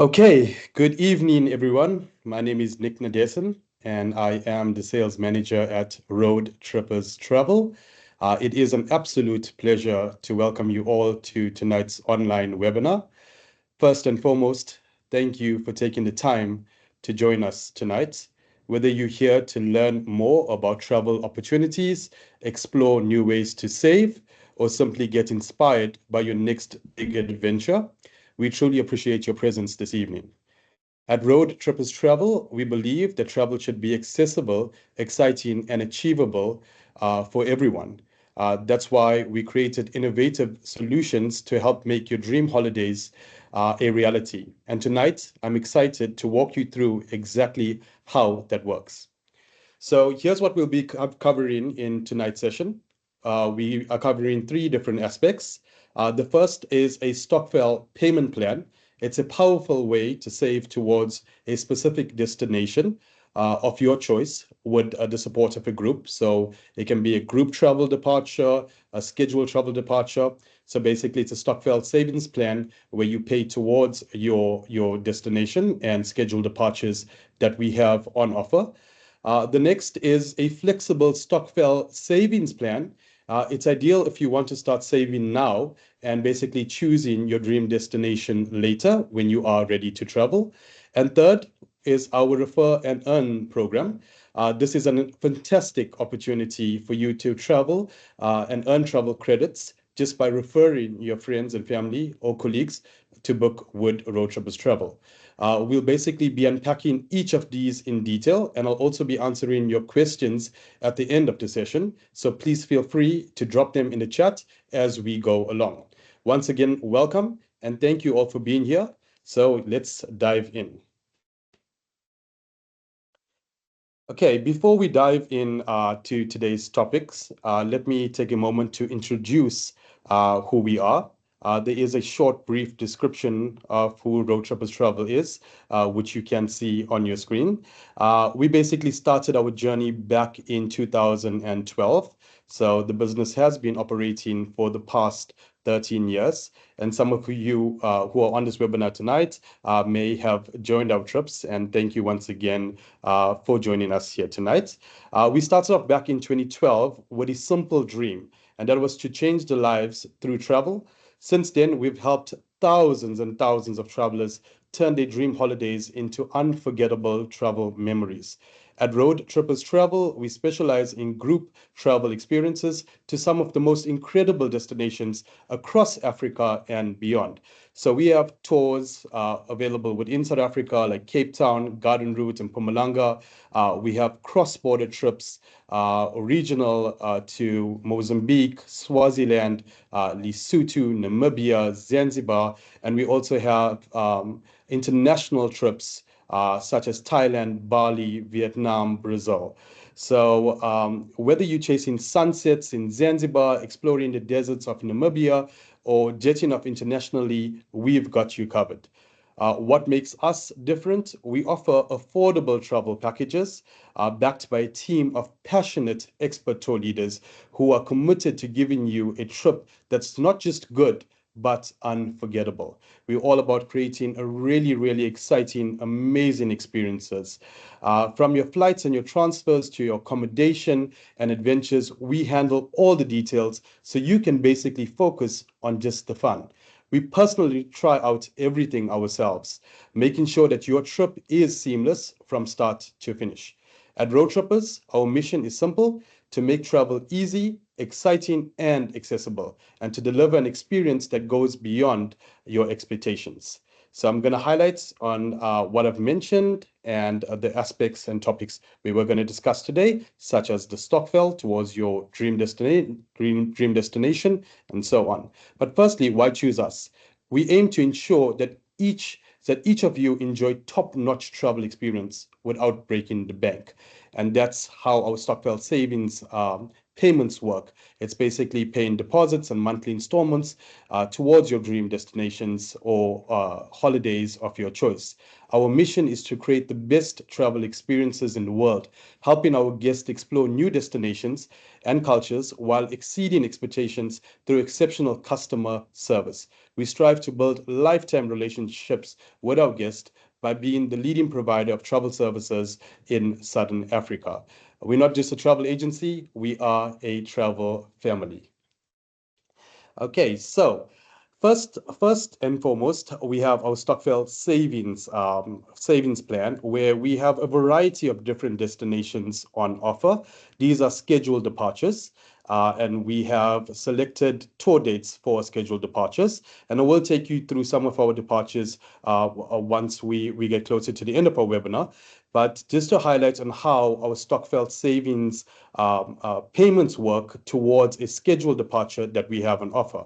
Okay, good evening, everyone. My name is Nick Nadesan, and I am the sales manager at Roadtrippers Travel. It is an absolute pleasure to welcome you all to tonight's online webinar. First and foremost, thank you for taking the time to join us tonight. Whether you're here to learn more about travel opportunities, explore new ways to save, or simply get inspired by your next big adventure, we truly appreciate your presence this evening. At Road Trippers Travel, we believe that travel should be accessible, exciting, and achievable for everyone. That's why we created innovative solutions to help make your dream holidays a reality. And tonight, I'm excited to walk you through exactly how that works. So here's what we'll be covering in tonight's session. We are covering three different aspects. The first is a Stokvel payment plan. It's a powerful way to save towards a specific destination of your choice with the support of a group. So it can be a group travel departure, a scheduled travel departure. So basically, it's a Stokvel savings plan where you pay towards your destination and scheduled departures that we have on offer. The next is a flexible Stokvel savings plan. It's ideal if you want to start saving now and basically choosing your dream destination later when you are ready to travel. And third is our Refer and Earn program. This is a fantastic opportunity for you to travel and earn travel credits just by referring your friends and family or colleagues to book with Roadtrippers Travel. We'll basically be unpacking each of these in detail, and I'll also be answering your questions at the end of the session. So please feel free to drop them in the chat as we go along. Once again, welcome, and thank you all for being here. So let's dive in. Okay, before we dive in to today's topics, let me take a moment to introduce who we are. There is a short, brief description of who Road Trippers Travel is, which you can see on your screen. We basically started our journey back in 2012. So the business has been operating for the past 13 years. And some of you who are on this webinar tonight may have joined our trips. And thank you once again for joining us here tonight. We started off back in 2012 with a simple dream, and that was to change the lives through travel. Since then, we've helped thousands and thousands of travelers turn their dream holidays into unforgettable travel memories. At Road Trippers Travel, we specialize in group travel experiences to some of the most incredible destinations across Africa and beyond. So we have tours available within South Africa, like Cape Town, Garden Route, and Mpumalanga. We have cross-border trips, regional to Mozambique, Swaziland, Lesotho, Namibia, Zanzibar, and we also have international trips such as Thailand, Bali, Vietnam, Brazil. So whether you're chasing sunsets in Zanzibar, exploring the deserts of Namibia, or jetting off internationally, we've got you covered. What makes us different? We offer affordable travel packages backed by a team of passionate expert tour leaders who are committed to giving you a trip that's not just good, but unforgettable. We're all about creating a really, really exciting, amazing experiences. From your flights and your transfers to your accommodation and adventures, we handle all the details so you can basically focus on just the fun. We personally try out everything ourselves, making sure that your trip is seamless from start to finish. At Road Trippers, our mission is simple: to make travel easy, exciting, and accessible, and to deliver an experience that goes beyond your expectations. So I'm going to highlight on what I've mentioned and the aspects and topics we were going to discuss today, such as the Stokvel towards your dream destination, and so on. But firstly, why choose us? We aim to ensure that each of you enjoy top-notch travel experience without breaking the bank. And that's how our Stokvel Savings payments work. It's basically paying deposits and monthly installments towards your dream destinations or holidays of your choice. Our mission is to create the best travel experiences in the world, helping our guests explore new destinations and cultures while exceeding expectations through exceptional customer service. We strive to build lifetime relationships with our guests by being the leading provider of travel services in Southern Africa. We're not just a travel agency, we are a travel family. Okay, so first and foremost, we have our Stokvel savings plan, where we have a variety of different destinations on offer. These are scheduled departures, and we have selected tour dates for scheduled departures. And I will take you through some of our departures once we get closer to the end of our webinar. But just to highlight on how our Stokvel savings payments work towards a scheduled departure that we have on offer.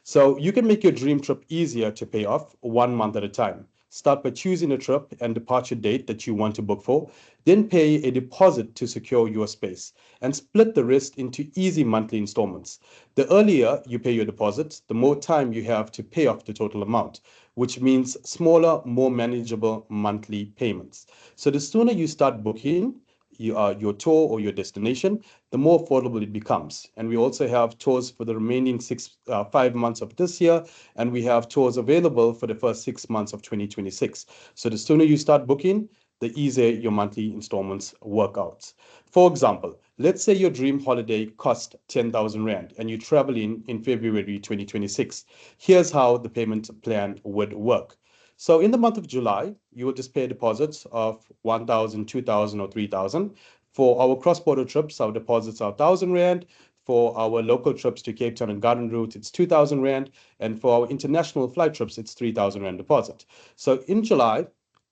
So you can make your dream trip easier to pay off 1 month at a time. Start by choosing a trip and departure date that you want to book for, then pay a deposit to secure your space, and split the rest into easy monthly installments. The earlier you pay your deposit, the more time you have to pay off the total amount, which means smaller, more manageable monthly payments. So the sooner you start booking your tour or your destination, the more affordable it becomes. And we also have tours for the remaining 5 months of this year, and we have tours available for the first 6 months of 2026. So the sooner you start booking, the easier your monthly installments work out. For example, let's say your dream holiday cost 10,000 Rand and you travel in February 2026. Here's how the payment plan would work. So in the month of July, you will just pay deposits of 1,000, 2,000, or 3,000. For our cross-border trips, our deposits are 1,000 Rand. For our local trips to Cape Town and Garden Route, it's 2,000 Rand. And for our international flight trips, it's 3,000 Rand deposit. So in July,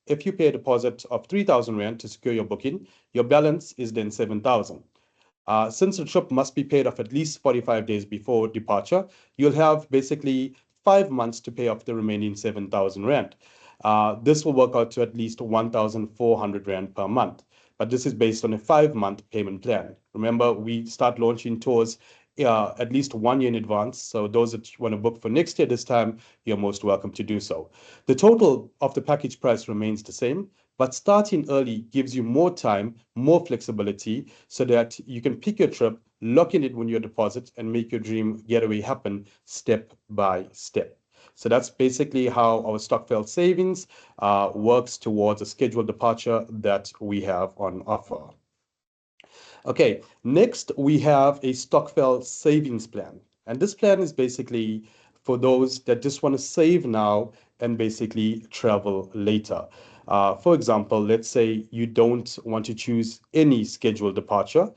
if you pay a deposit of 3,000 Rand to secure your booking, your balance is then 7,000. Since the trip must be paid off at least 45 days before departure, you'll have basically 5 months to pay off the remaining 7,000 Rand. This will work out to at least 1,400 Rand per month. But this is based on a 5 month payment plan. Remember, we start launching tours at least 1 year in advance. So those that want to book for next year this time, you're most welcome to do so. The total of the package price remains the same, but starting early gives you more time, more flexibility, so that you can pick your trip, lock in it when you deposit, and make your dream getaway happen step by step. So that's basically how our Stokvel savings works towards a scheduled departure that we have on offer. Okay, next we have a Stokvel savings plan. And this plan is basically for those that just want to save now and basically travel later. For example, let's say you don't want to choose any scheduled departure.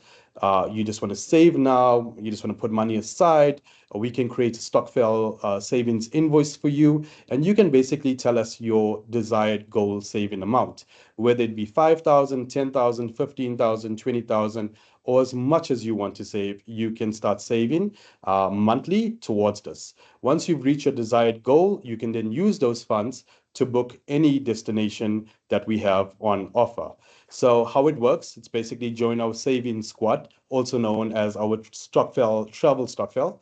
You just want to save now, you just want to put money aside. We can create a Stokvel savings invoice for you, and you can basically tell us your desired goal saving amount, whether it be 5,000, 10,000, 15,000, 20,000, or as much as you want to save. You can start saving monthly towards this. Once you've reached your desired goal, you can then use those funds to book any destination that we have on offer. So how it works, it's basically join our savings squad, also known as our Stokvel Travel Stokvel.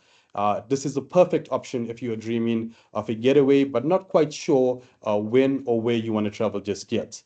This is the perfect option if you are dreaming of a getaway, but not quite sure when or where you want to travel just yet.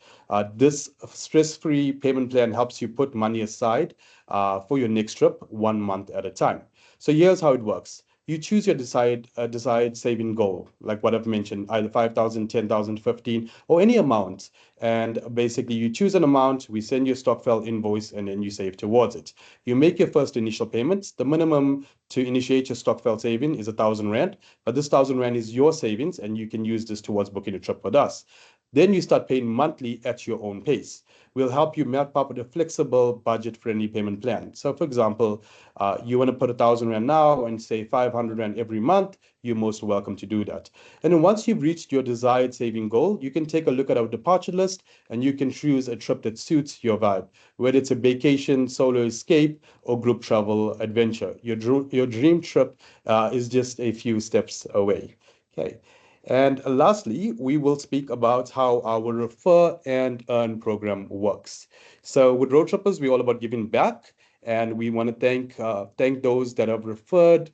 This stress-free payment plan helps you put money aside for your next trip 1 month at a time. So here's how it works. You choose your desired saving goal, like what I've mentioned, either 5,000, 10,000, 15, or any amount. And basically you choose an amount, we send you a Stokvel invoice, and then you save towards it. You make your first initial payments. The minimum to initiate your Stokvel saving is 1,000 Rand, but this 1,000 Rand is your savings, and you can use this towards booking a trip with us. Then you start paying monthly at your own pace. We'll help you map up with a flexible, budget-friendly payment plan. So, for example, you want to put 1,000 Rand now and say 500 Rand every month, you're most welcome to do that. And then once you've reached your desired saving goal, you can take a look at our departure list and you can choose a trip that suits your vibe, whether it's a vacation, solo escape, or group travel adventure. Your dream trip is just a few steps away. Okay. And lastly, we will speak about how our refer and earn program works. So with Roadtrippers, we're all about giving back. And we want to thank those that have referred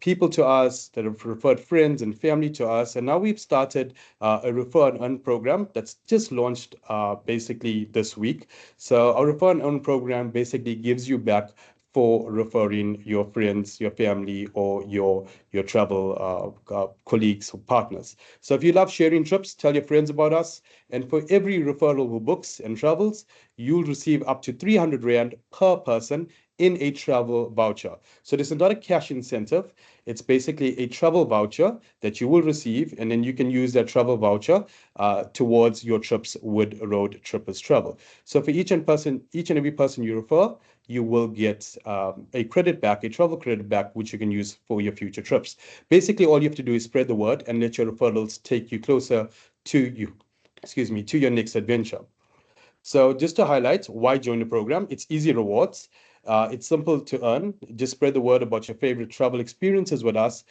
people to us, that have referred friends and family to us. And now we've started a refer and earn program that's just launched basically this week. So our refer and earn program basically gives you back for referring your friends, your family, or your travel colleagues or partners. So if you love sharing trips, tell your friends about us. And for every referral who books and travels, you'll receive up to 300 Rand per person in a travel voucher. So this is not a cash incentive. It's basically a travel voucher that you will receive, and then you can use that travel voucher towards your trips with Roadtrippers Travel. So for each and every person you refer, you will get a credit back, a travel credit back, which you can use for your future trips. Basically, all you have to do is spread the word and let your referrals take you closer to to your next adventure. So just to highlight why join the program, it's easy rewards. It's simple to earn. Just spread the word about your favorite travel experiences with us.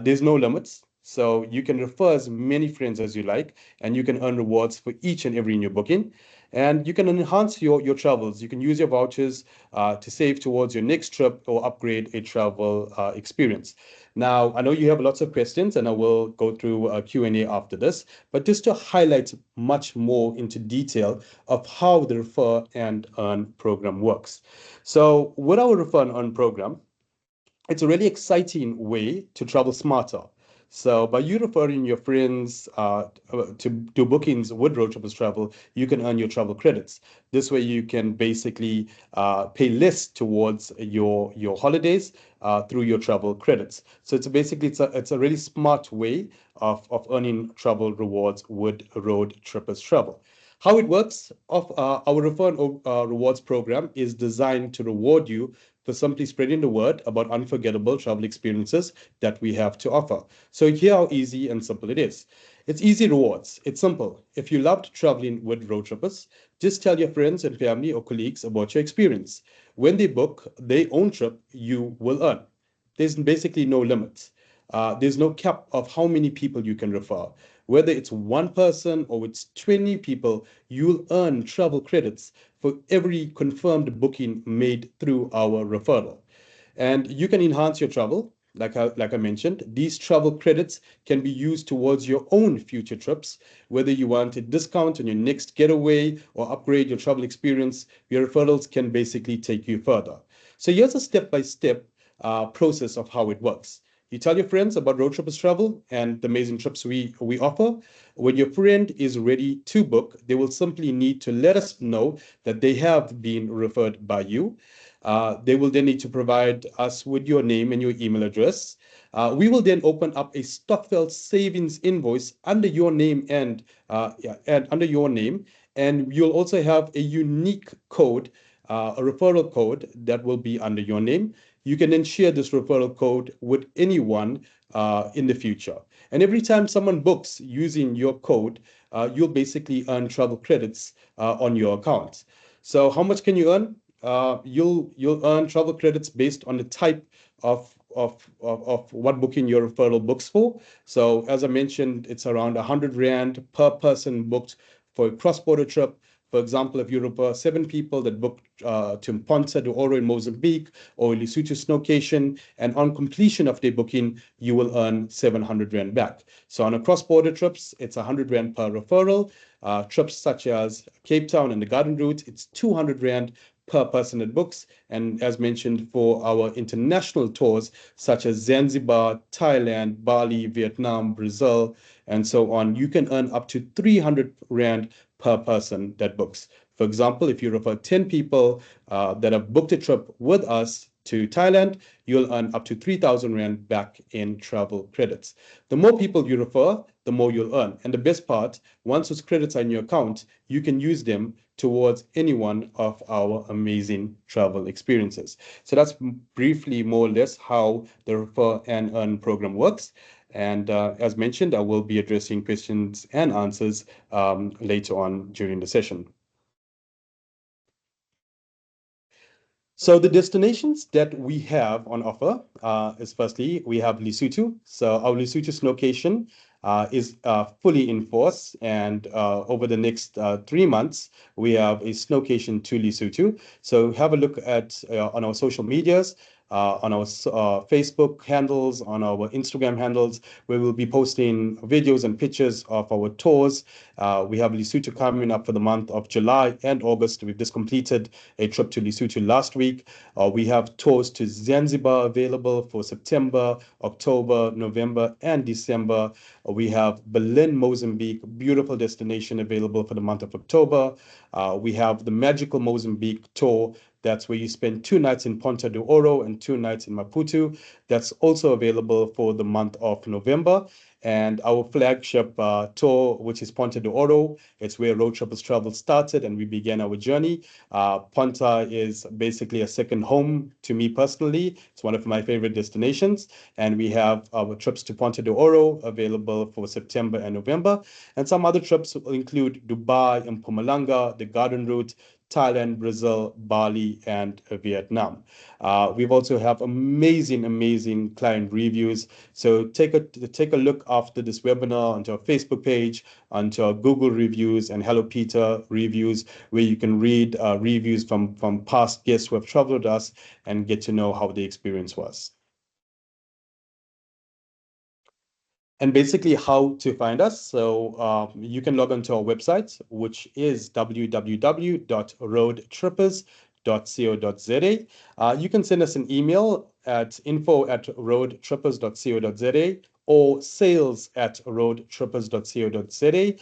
There's no limits. So you can refer as many friends as you like, and you can earn rewards for each and every new booking. And you can enhance your travels. You can use your vouchers to save towards your next trip or upgrade a travel experience. Now, I know you have lots of questions, and I will go through a Q&A after this, but just to highlight much more into detail of how the Refer and Earn program works. So with our Refer and Earn program, it's a really exciting way to travel smarter. So by you referring your friends to do bookings with Roadtrippers Travel, you can earn your travel credits. This way you can basically pay less towards your holidays through your travel credits. So it's a really smart way of earning travel rewards with Roadtrippers Travel. How it works of our Refer and Rewards program is designed to reward you for simply spreading the word about unforgettable travel experiences that we have to offer. So here how easy and simple it is. It's easy rewards. It's simple. If you loved traveling with road trippers, just tell your friends and family or colleagues about your experience. When they book their own trip, you will earn. There's basically no limit. There's no cap of how many people you can refer. Whether it's one person or it's 20 people, you'll earn travel credits for every confirmed booking made through our referral. And you can enhance your travel. Like I mentioned, these travel credits can be used towards your own future trips. Whether you want a discount on your next getaway or upgrade your travel experience, your referrals can basically take you further. So here's a step-by-step process of how it works. You tell your friends about Road Trippers Travel and the amazing trips we offer. When your friend is ready to book, they will simply need to let us know that they have been referred by you. They will then need to provide us with your name and your email address. We will then open up a Stokvel Savings invoice under your name and under your name, and you'll also have a unique code, a referral code that will be under your name. You can then share this referral code with anyone in the future. And every time someone books using your code, you'll basically earn travel credits on your account. So how much can you earn? You'll earn travel credits based on the type of what booking your referral books for. So as I mentioned, it's around 100 Rand per person booked for a cross-border trip. For example, if you refer 7 people that booked to Ponta to Oro in Mozambique or Lesotho Snowcation, and on completion of their booking, you will earn 700 Rand back. So on a cross-border trips, it's 100 Rand per referral. Trips such as Cape Town and the Garden Route, it's 200 Rand per person that books. And as mentioned, for our international tours, such as Zanzibar, Thailand, Bali, Vietnam, Brazil, and so on, you can earn up to 300 Rand per person that books. For example, if you refer 10 people that have booked a trip with us to Thailand, you'll earn up to 3,000 Rand back in travel credits. The more people you refer, the more you'll earn. And the best part, once those credits are in your account, you can use them towards any one of our amazing travel experiences. So that's briefly more or less how the Refer and Earn program works. And as mentioned, I will be addressing questions and answers later on during the session. So the destinations that we have on offer is firstly, we have Lesotho. So our Lesotho Snowcation is fully in force. And over the next 3 months, we have a snowcation to Lesotho. So have a look at on our social medias, on our Facebook handles, on our Instagram handles, where we'll be posting videos and pictures of our tours. We have Lesotho coming up for the month of July and August. We've just completed a trip to Lesotho last week. We have tours to Zanzibar available for September, October, November, and December. We have Berlin, Mozambique, beautiful destination available for the month of October. We have the Magical Mozambique tour. That's where you spend 2 nights in Ponta do Oro and 2 nights in Maputo. That's also available for the month of November. And our flagship tour, which is Ponta do Oro, it's where Roadtrippers travel started and we began our journey. Ponta is basically a second home to me personally. It's one of my favorite destinations. And we have our trips to Ponta do Oro available for September and November. And some other trips will include Dubai and Mpumalanga, the Garden Route, Thailand, Brazil, Bali, and Vietnam. We've also have amazing client reviews. So take a look after this webinar onto our Facebook page, onto our Google reviews and Hello Peter reviews, where you can read reviews from past guests who have traveled with us and get to know how the experience was. And basically how to find us. So you can log onto our website, which is www.roadtrippers.co.za. You can send us an email at info@roadtrippers.co.za or sales@roadtrippers.co.za.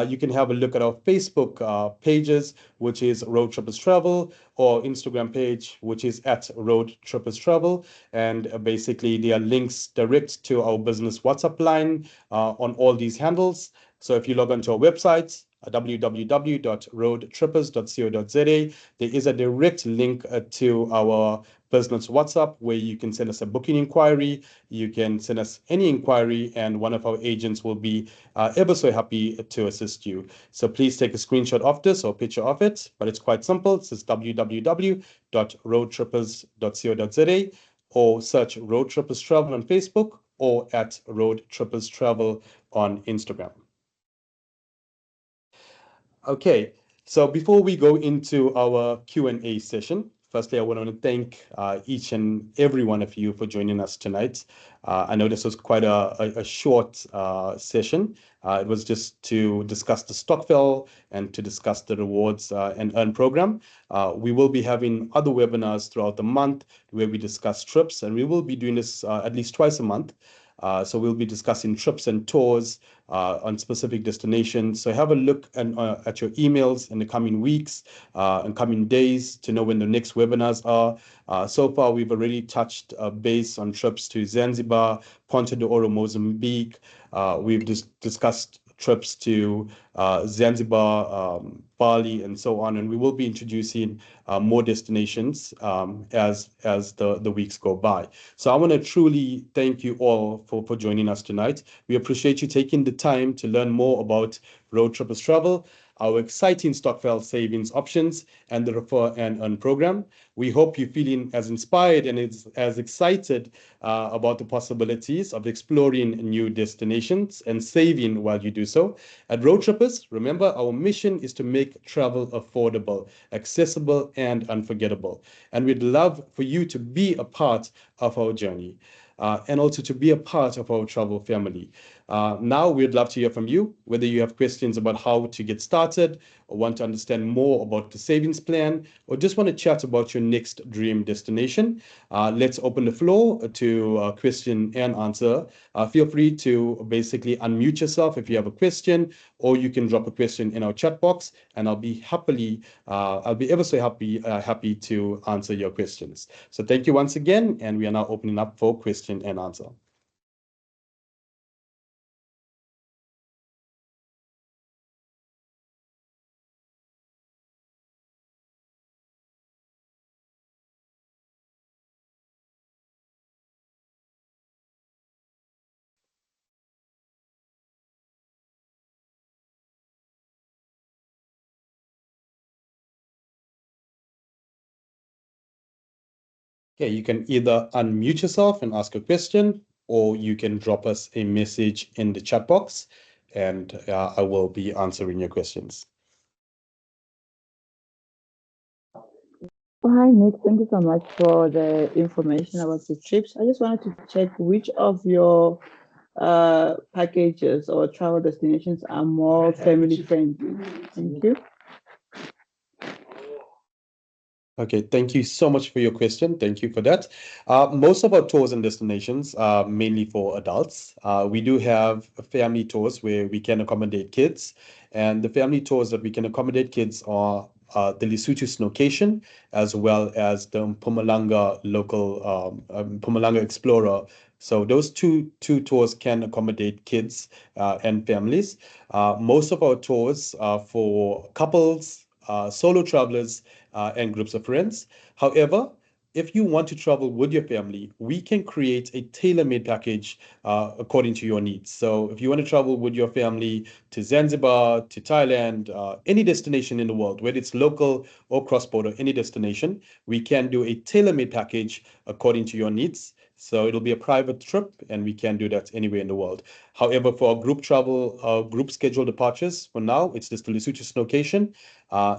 You can have a look at our Facebook pages, which is Road Trippers Travel, or Instagram page, which is at Road Trippers Travel. And basically, there are links direct to our business WhatsApp line on all these handles. So if you log onto our website, www.roadtrippers.co.za, there is a direct link to our business WhatsApp where you can send us a booking inquiry. You can send us any inquiry, and one of our agents will be ever so happy to assist you. So please take a screenshot of this or picture of it, but it's quite simple. It's just www.roadtrippers.co.za or search Road Trippers Travel on Facebook or at Road Trippers Travel on Instagram. Okay, so before we go into our Q&A session, firstly, I want to thank each and every one of you for joining us tonight. I know this was quite a short session. It was just to discuss the Stokvel and to discuss the rewards and earn program. We will be having other webinars throughout the month where we discuss trips, and we will be doing this at least twice a month. So we'll be discussing trips and tours on specific destinations. So have a look at your emails in the coming weeks and coming days to know when the next webinars are. So far, we've already touched base on trips to Zanzibar, Ponta do Oro, Mozambique. We've discussed trips to Zanzibar, Bali, and so on. And we will be introducing more destinations as the weeks go by. So I want to truly thank you all for joining us tonight. We appreciate you taking the time to learn more about Road Trippers Travel, our exciting Stokvel Savings options, and the Refer and Earn program. We hope you're feeling as inspired and as excited about the possibilities of exploring new destinations and saving while you do so. At Road Trippers, remember, our mission is to make travel affordable, accessible, and unforgettable. And we'd love for you to be a part of our journey. And also to be a part of our travel family. Now, we'd love to hear from you, whether you have questions about how to get started, or want to understand more about the savings plan, or just want to chat about your next dream destination. Let's open the floor to question and answer. Feel free to basically unmute yourself if you have a question, or you can drop a question in our chat box, and I'll be ever so happy to answer your questions. So thank you once again, and we are now opening up for question and answer. Okay, you can either unmute yourself and ask a question, or you can drop us a message in the chat box, and I will be answering your questions. Oh, hi, Nick. Thank you so much for the information about the trips. I just wanted to check which of your packages or travel destinations are more family friendly. Thank you. Okay, thank you so much for your question. Thank you for that. Most of our tours and destinations are mainly for adults. We do have family tours where we can accommodate kids, and the family tours that we can accommodate kids are the Lesotho Snowcation, as well as the Mpumalanga local Mpumalanga Explorer. So those two tours can accommodate kids and families. Most of our tours are for couples, solo travelers, and groups of friends. However, if you want to travel with your family, we can create a tailor-made package according to your needs. So if you want to travel with your family to Zanzibar, to Thailand, any destination in the world, whether it's local or cross-border, any destination, we can do a tailor-made package according to your needs. So it'll be a private trip, and we can do that anywhere in the world. However, for our group travel, group scheduled departures, for now, it's just the Lesotho Snowcation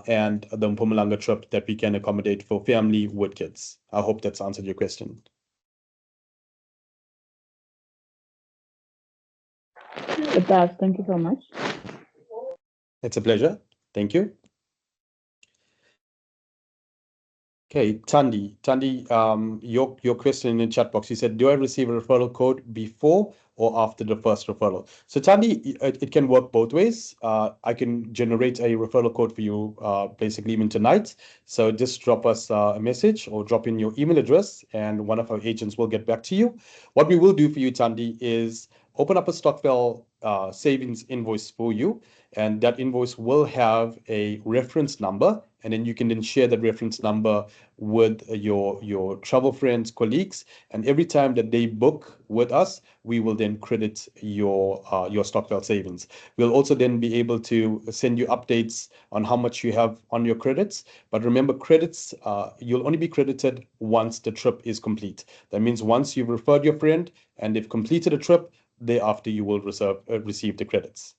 and the Mpumalanga trip that we can accommodate for family with kids. I hope that's answered your question. It does. Thank you so much. It's a pleasure. Thank you. Okay, Tandy, your question in the chat box. You said, "Do I receive a referral code before or after the first referral?" So, Tandy, it can work both ways. I can generate a referral code for you, basically even tonight. So, just drop us a message or drop in your email address, and one of our agents will get back to you. What we will do for you, Tandy, is open up a Stokvel savings invoice for you, and that invoice will have a reference number, and then you can then share that reference number with your travel friends, colleagues, and every time that they book with us, we will then credit your Stokvel savings. We'll also then be able to send you updates on how much you have on your credits. But remember, credits you'll only be credited once the trip is complete. That means once you've referred your friend and they've completed a trip, thereafter you will receive the credits.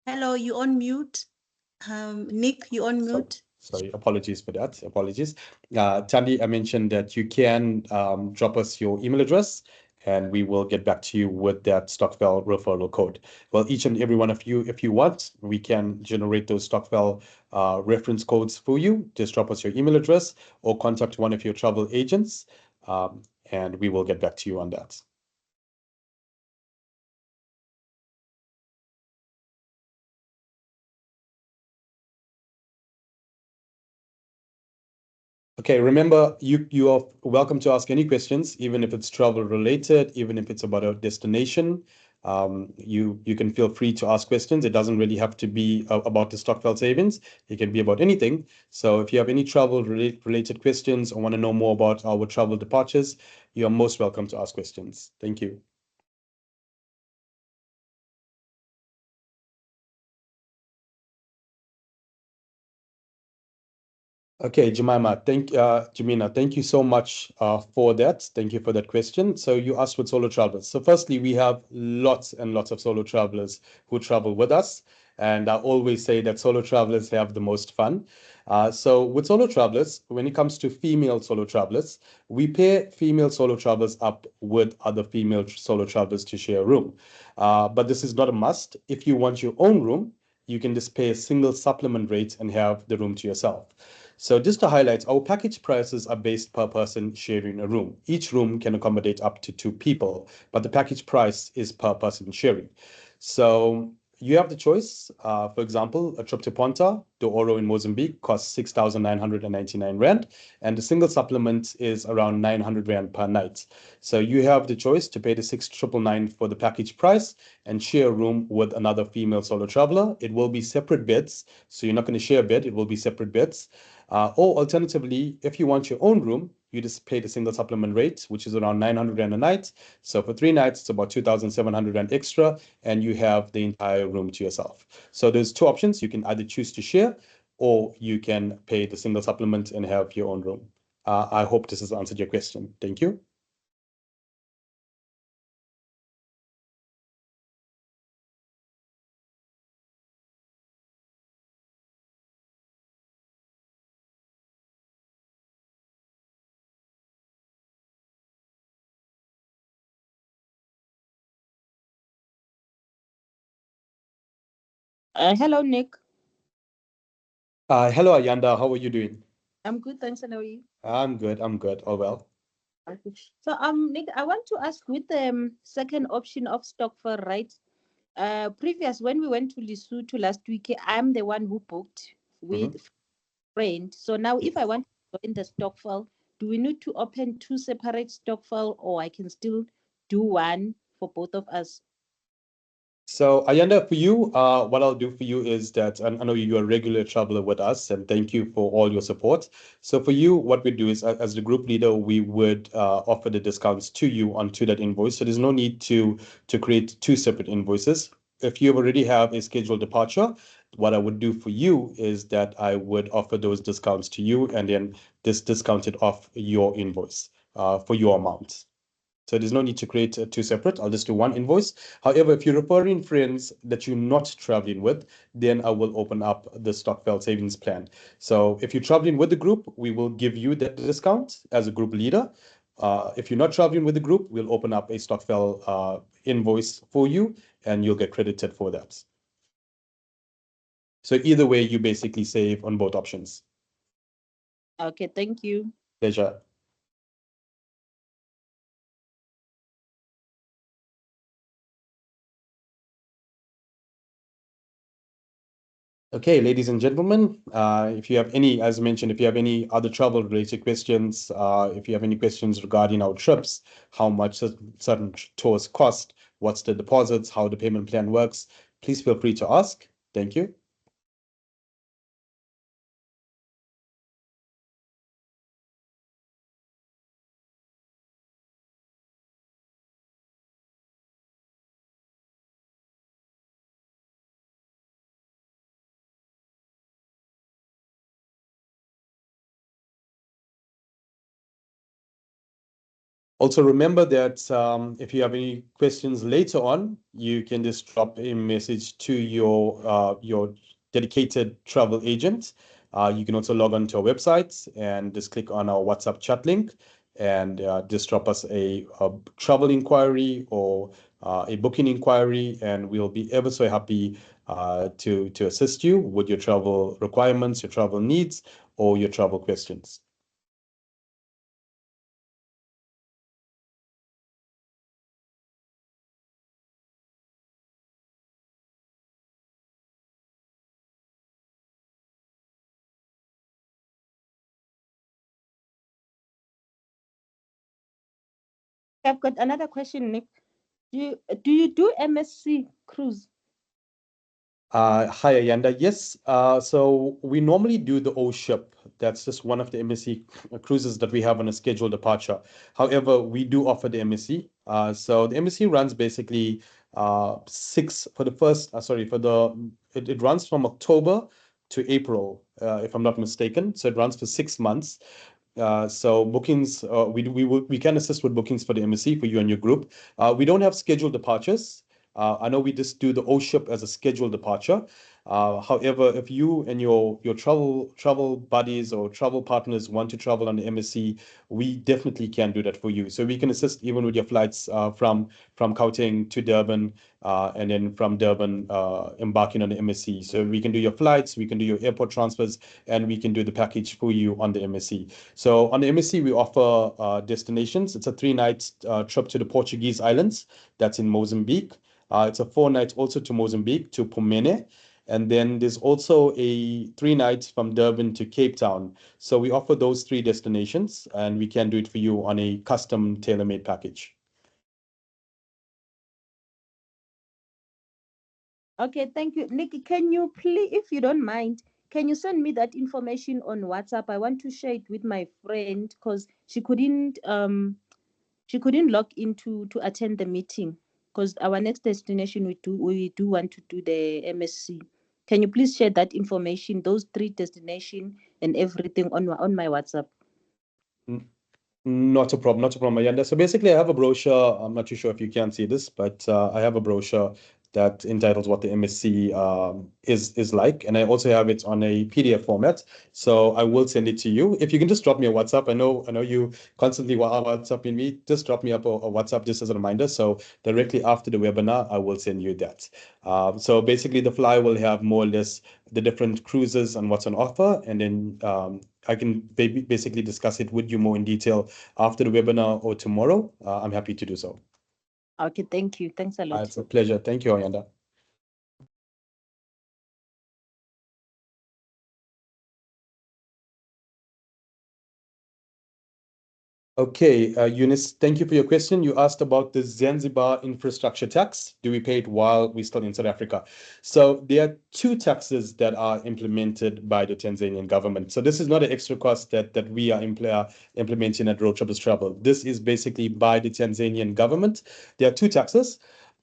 Hello, you on mute. Nick, you on mute. Sorry, apologies for that. Apologies. Tandy, I mentioned that you can drop us your email address, and we will get back to you with that Stokvel referral code. Well, each and every one of you, if you want, we can generate those Stokvel reference codes for you. Just drop us your email address or contact one of your travel agents, and we will get back to you on that. Okay, remember, you are welcome to ask any questions, even if it's travel related, even if it's about a destination. You can feel free to ask questions. It doesn't really have to be about the Stokvel savings. It can be about anything. So if you have any travel related questions or want to know more about our travel departures, you are most welcome to ask questions. Thank you. Okay, Jemina, thank you so much for that. Thank you for that question. So you asked with solo travelers. So firstly, we have lots and lots of solo travelers who travel with us. And I always say that solo travelers have the most fun. So with solo travelers, when it comes to female solo travelers, we pair female solo travelers up with other female solo travelers to share a room. But this is not a must. If you want your own room, you can just pay a single supplement rate and have the room to yourself. So just to highlight, our package prices are based per person sharing a room. Each room can accommodate up to 2 people, but the package price is per person sharing. So You have the choice. For example, a trip to Ponta do Ouro in Mozambique costs 6,999 Rand, and the single supplement is around 900 Rand per night. So you have the choice to pay the 6,999 for the package price and share a room with another female solo traveler. It will be separate beds, so you're not going to share a bed, it will be separate beds. Or alternatively, if you want your own room, you just pay the single supplement rate, which is around 900 Rand a night. So for 3 nights, it's about 2,700 Rand extra, and you have the entire room to yourself. So there's two options. You can either choose to share, or you can pay the single supplement and have your own room. I hope this has answered your question. Thank you. Hello, Nick. Hello, Ayanda. How are you doing? I'm good, thanks. And how are you? I'm good. I'm good. All well. Okay. So, Nick, I want to ask with the second option of Stokvel, right? Previous when we went to Lesotho last week, I'm the one who booked Mhm. with friend. So now, if I Yes. want to join the Stokvel, do we need to open two separate Stokvel, or I can still do one for both of us? So, Ayanda, for you, what I'll do for you is that, and I know you're a regular traveler with us, and thank you for all your support. So, for you, what we do is, as the group leader, we would offer the discounts to you onto that invoice. So, there's no need to create two separate invoices. If you already have a scheduled departure, what I would do for you is that I would offer those discounts to you, and then this discounted off your invoice for your amount. So there's no need to create two separate. I'll just do one invoice. However, if you're referring friends that you're not traveling with, then I will open up the Stokvel Savings plan. So if you're traveling with the group, we will give you that discount as a group leader. If you're not traveling with the group, we'll open up a Stokvel invoice for you, and you'll get credited for that. So either way, you basically save on both options. Okay, thank you. Pleasure. Okay, ladies and gentlemen, if you have any, as mentioned, if you have any other travel related questions, if you have any questions regarding our trips, how much certain tours cost, what's the deposits, how the payment plan works, please feel free to ask. Thank you. Also, remember that if you have any questions later on, you can just drop a message to your dedicated travel agent. You can also log on to our website and just click on our WhatsApp chat link and just drop us a travel inquiry or a booking inquiry, and we'll be ever so happy to assist you with your travel requirements, your travel needs, or your travel questions. I've got another question, Nick. Do you do MSC cruise? Hi, Ayanda. Yes, so we normally do the O ship. That's just one of the MSC cruises that we have on a scheduled departure. However, we do offer the MSC. So the MSC runs basically six for the first, sorry, it runs from October to April, if I'm not mistaken. So it runs for 6 months. So bookings, we can assist with bookings for the MSC for you and your group. We don't have scheduled departures. I know we just do the O ship as a scheduled departure. However, if you and your travel buddies or travel partners want to travel on the MSC, we definitely can do that for you. So we can assist even with your flights from Gauteng to Durban, and then from Durban embarking on the MSC. So we can do your flights, we can do your airport transfers, and we can do the package for you on the MSC. So on the MSC, we offer destinations. It's a 3 night trip to the Portuguese islands. That's in Mozambique. It's a 4 night also to Mozambique, to Pumene. And then there's also a 3 nights from Durban to Cape Town. So we offer those 3 destinations, and we can do it for you on a custom tailor-made package. Okay, thank you. Nikki, can you please, if you don't mind, can you send me that information on WhatsApp? I want to share it with my friend because she couldn't log in to attend the meeting because our next destination we do want to do the MSC. Can you please share that information, those 3 destinations and everything on my WhatsApp? Not a problem, not a problem, Ayanda. So basically, I have a brochure. I'm not too sure if you can see this, but I have a brochure that entitles what the MSC is like, and I also have it on a PDF format. So I will send it to you. If you can just drop me a WhatsApp. I know you constantly WhatsApping me. Just drop me up a WhatsApp just as a reminder. So directly after the webinar, I will send you that. So basically, the flyer will have more or less the different cruises and what's on offer, and then I can basically discuss it with you more in detail after the webinar or tomorrow. I'm happy to do so. Okay, thank you. Thanks a lot. It's a pleasure. Thank you, Ayanda. Okay, Eunice, thank you for your question. You asked about the Zanzibar infrastructure tax. Do we pay it while we're still in South Africa? So there are 2 taxes that are implemented by the Tanzanian government. So this is not an extra cost that we are implementing at Roadtrippers Travel. This is basically by the Tanzanian government. There are 2 taxes.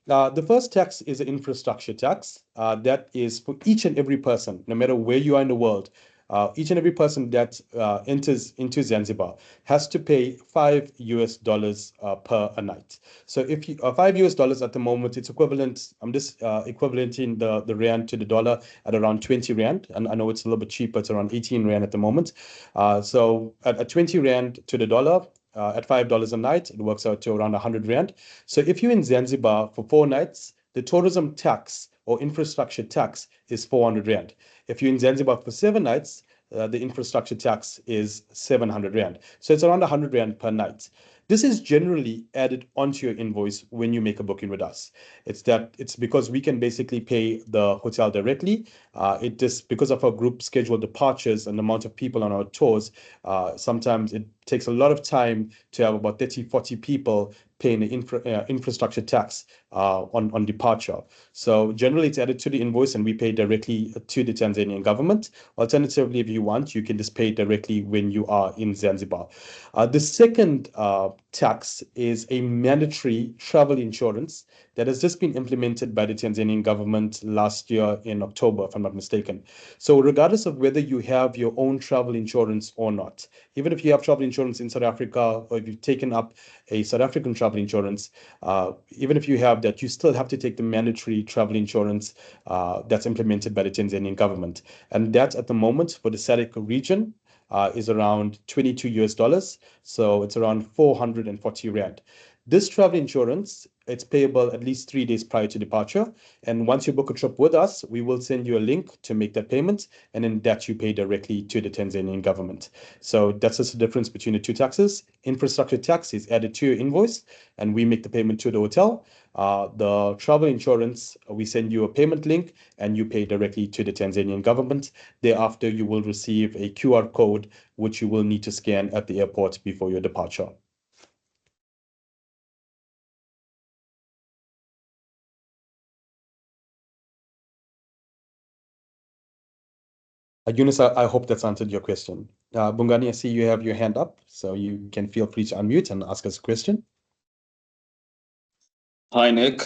The first tax is an infrastructure tax. That is for each and every person, no matter where you are in the world. Each and every person that enters into Zanzibar has to pay $5 per a night. So if you $5 at the moment, it's equivalent. I'm just equivalenting the rand to the dollar at around 20 rand, and I know it's a little bit cheaper. It's around 18 rand at the moment. So at 20 rand to the dollar. At $5 a night, it works out to around 100 rand. So if you're in Zanzibar for 4 nights, the tourism tax or infrastructure tax is 400 rand. If you're in Zanzibar for 7 nights, the infrastructure tax is 700 rand. So it's around 100 rand per night. This is generally added onto your invoice when you make a booking with us. It's because we can basically pay the hotel directly. It just because of our group scheduled departures and the amount of people on our tours, sometimes it takes a lot of time to have about 30, 40 people paying the infrastructure tax on departure. So generally it's added to the invoice and we pay directly to the Tanzanian government. Alternatively, if you want, you can just pay directly when you are in Zanzibar. The second tax is a mandatory travel insurance that has just been implemented by the Tanzanian government last year in October, if I'm not mistaken. So regardless of whether you have your own travel insurance or not, even if you have travel insurance in South Africa or if you've taken up a South African travel insurance, even if you have that, you still have to take the mandatory travel insurance that's implemented by the Tanzanian government. And that at the moment for the SADC region is around $22. So it's around 440 rand. This travel insurance, it's payable at least 3 days prior to departure. And once you book a trip with us, we will send you a link to make that payment. And then that you pay directly to the Tanzanian government. So that's just the difference between the 2 taxes. Infrastructure tax is added to your invoice and we make the payment to the hotel. The travel insurance, we send you a payment link and you pay directly to the Tanzanian government. Thereafter, you will receive a QR code, which you will need to scan at the airport before your departure. Eunice, I hope that's answered your question. Bungani, I see you have your hand up, so you can feel free to unmute and ask us a question. Hi, Nick.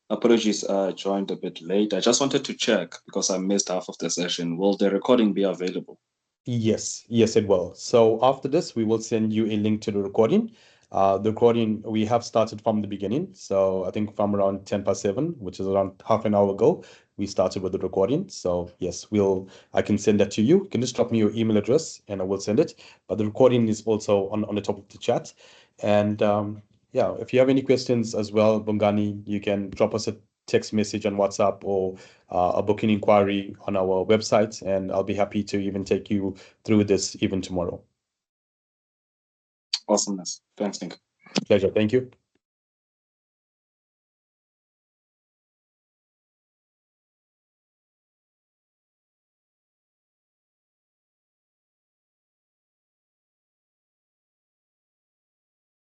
Apologies, I joined a bit late. I just wanted to check because I missed half of the session. Will the recording be available? Yes, it will. So after this, we will send you a link to the recording. The recording we have started from the beginning. So I think from around 7:10, which is around half an hour ago, we started with the recording. So yes, I can send that to you. You can just drop me your email address and I will send it. But the recording is also on the top of the chat. And yeah, if you have any questions as well, Bongani, you can drop us a text message on WhatsApp or a booking inquiry on our website, and I'll be happy to even take you through this even tomorrow. Awesomeness. Thanks, Nick. Pleasure. Thank you.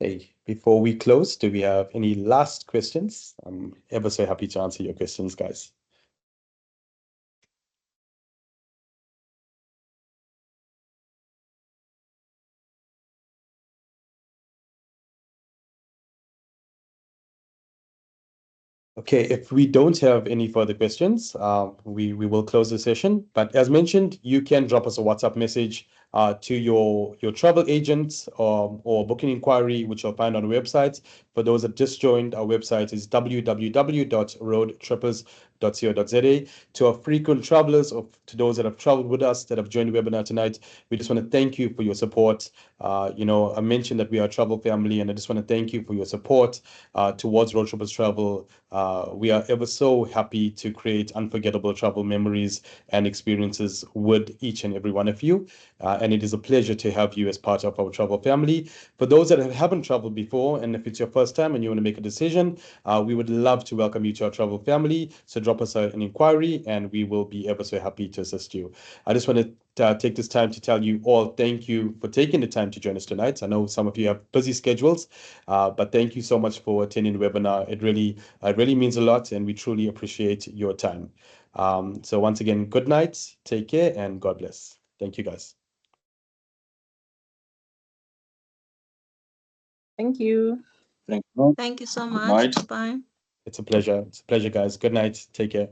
Hey, before we close, do we have any last questions? I'm ever so happy to answer your questions, guys. Okay, if we don't have any further questions, we will close the session. But as mentioned, you can drop us a WhatsApp message to your travel agent or booking inquiry, which you'll find on the website. For those that just joined, our website is www.roadtrippers.co.za. To our frequent travelers, or to those that have traveled with us, that have joined the webinar tonight, we just want to thank you for your support. I mentioned that we are a travel family, and I just want to thank you for your support towards Roadtrippers Travel. We are ever so happy to create unforgettable travel memories and experiences with each and every one of you. And it is a pleasure to have you as part of our travel family. For those that haven't traveled before, and if it's your first time and you want to make a decision, we would love to welcome you to our travel family. So drop us an inquiry and we will be ever so happy to assist you. I just want to take this time to tell you all thank you for taking the time to join us tonight. I know some of you have busy schedules, but thank you so much for attending the webinar. It really means a lot, and we truly appreciate your time. So once again, good night, take care, and God bless. Thank you, guys. Thank you. Thank you. Thank you so Good much. night. Bye. It's a pleasure. It's a pleasure, guys. Good night. Take care.